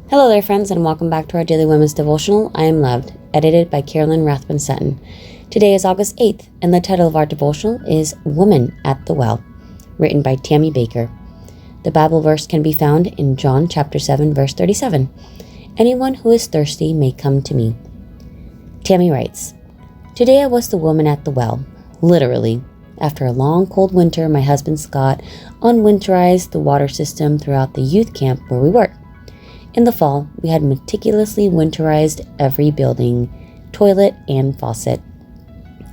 Hello there, friends, and welcome back to our Daily Women's Devotional. I am Loved, edited by Carolyn Rathbun-Sutton. Today is August 8th, and the title of our devotional is Woman at the Well, written by Tammy Baker. The Bible verse can be found in John chapter 7, verse 37. Anyone who is thirsty may come to me. Tammy writes, Today I was the woman at the well, literally. After a long, cold winter, my husband Scott unwinterized the water system throughout the youth camp where we work. In the fall, we had meticulously winterized every building, toilet, and faucet.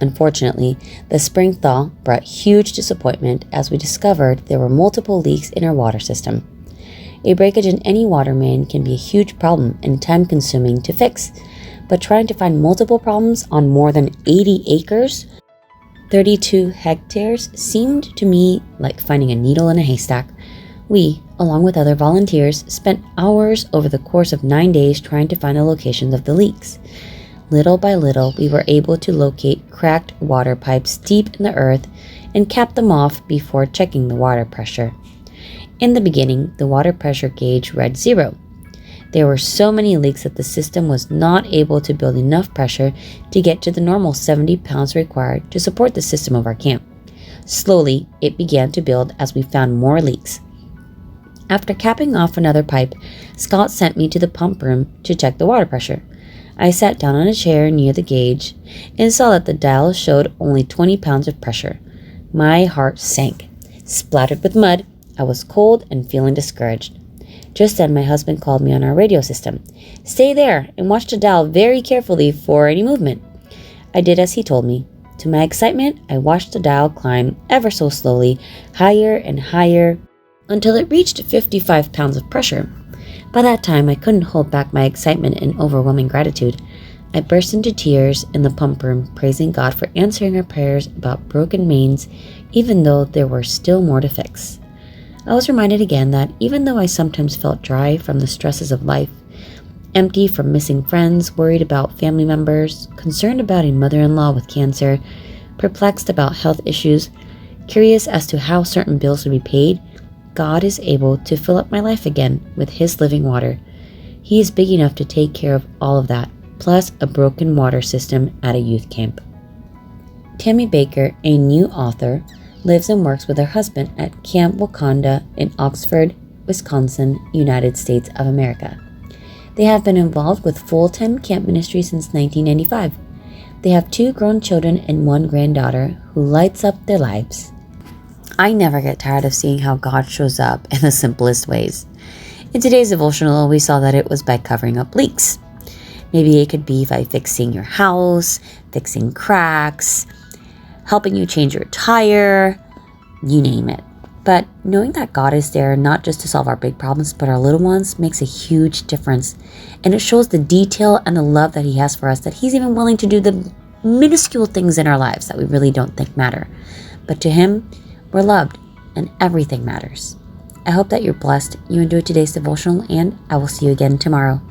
Unfortunately, the spring thaw brought huge disappointment as we discovered there were multiple leaks in our water system. A breakage in any water main can be a huge problem and time-consuming to fix, but trying to find multiple problems on more than 80 acres, 32 hectares, seemed to me like finding a needle in a haystack. We, along with other volunteers, spent hours over the course of 9 days trying to find the locations of the leaks. Little by little, we were able to locate cracked water pipes deep in the earth and cap them off before checking the water pressure. In the beginning, the water pressure gauge read 0. There were so many leaks that the system was not able to build enough pressure to get to the normal 70 pounds required to support the system of our camp. Slowly, it began to build as we found more leaks. After capping off another pipe, Scott sent me to the pump room to check the water pressure. I sat down on a chair near the gauge and saw that the dial showed only 20 pounds of pressure. My heart sank. Splattered with mud, I was cold and feeling discouraged. Just then, my husband called me on our radio system. Stay there and watch the dial very carefully for any movement. I did as he told me. To my excitement, I watched the dial climb ever so slowly, higher and higher, until it reached 55 pounds of pressure. By that time, I couldn't hold back my excitement and overwhelming gratitude. I burst into tears in the pump room, praising God for answering our prayers about broken mains, even though there were still more to fix. I was reminded again that even though I sometimes felt dry from the stresses of life, empty from missing friends, worried about family members, concerned about a mother-in-law with cancer, perplexed about health issues, curious as to how certain bills would be paid, God is able to fill up my life again with His living water. He is big enough to take care of all of that, plus a broken water system at a youth camp. Tammy Baker, a new author, lives and works with her husband at Camp Wakanda in Oxford, Wisconsin, United States of America. They have been involved with full-time camp ministry since 1995. They have 2 grown children and 1 granddaughter who lights up their lives. I never get tired of seeing how God shows up in the simplest ways. In today's devotional, we saw that it was by covering up leaks. Maybe it could be by fixing your house, fixing cracks, helping you change your tire, you name it. But knowing that God is there not just to solve our big problems, but our little ones makes a huge difference. And it shows the detail and the love that He has for us, that He's even willing to do the minuscule things in our lives that we really don't think matter. But to Him, we're loved, and everything matters. I hope that you're blessed, you enjoyed today's devotional, and I will see you again tomorrow.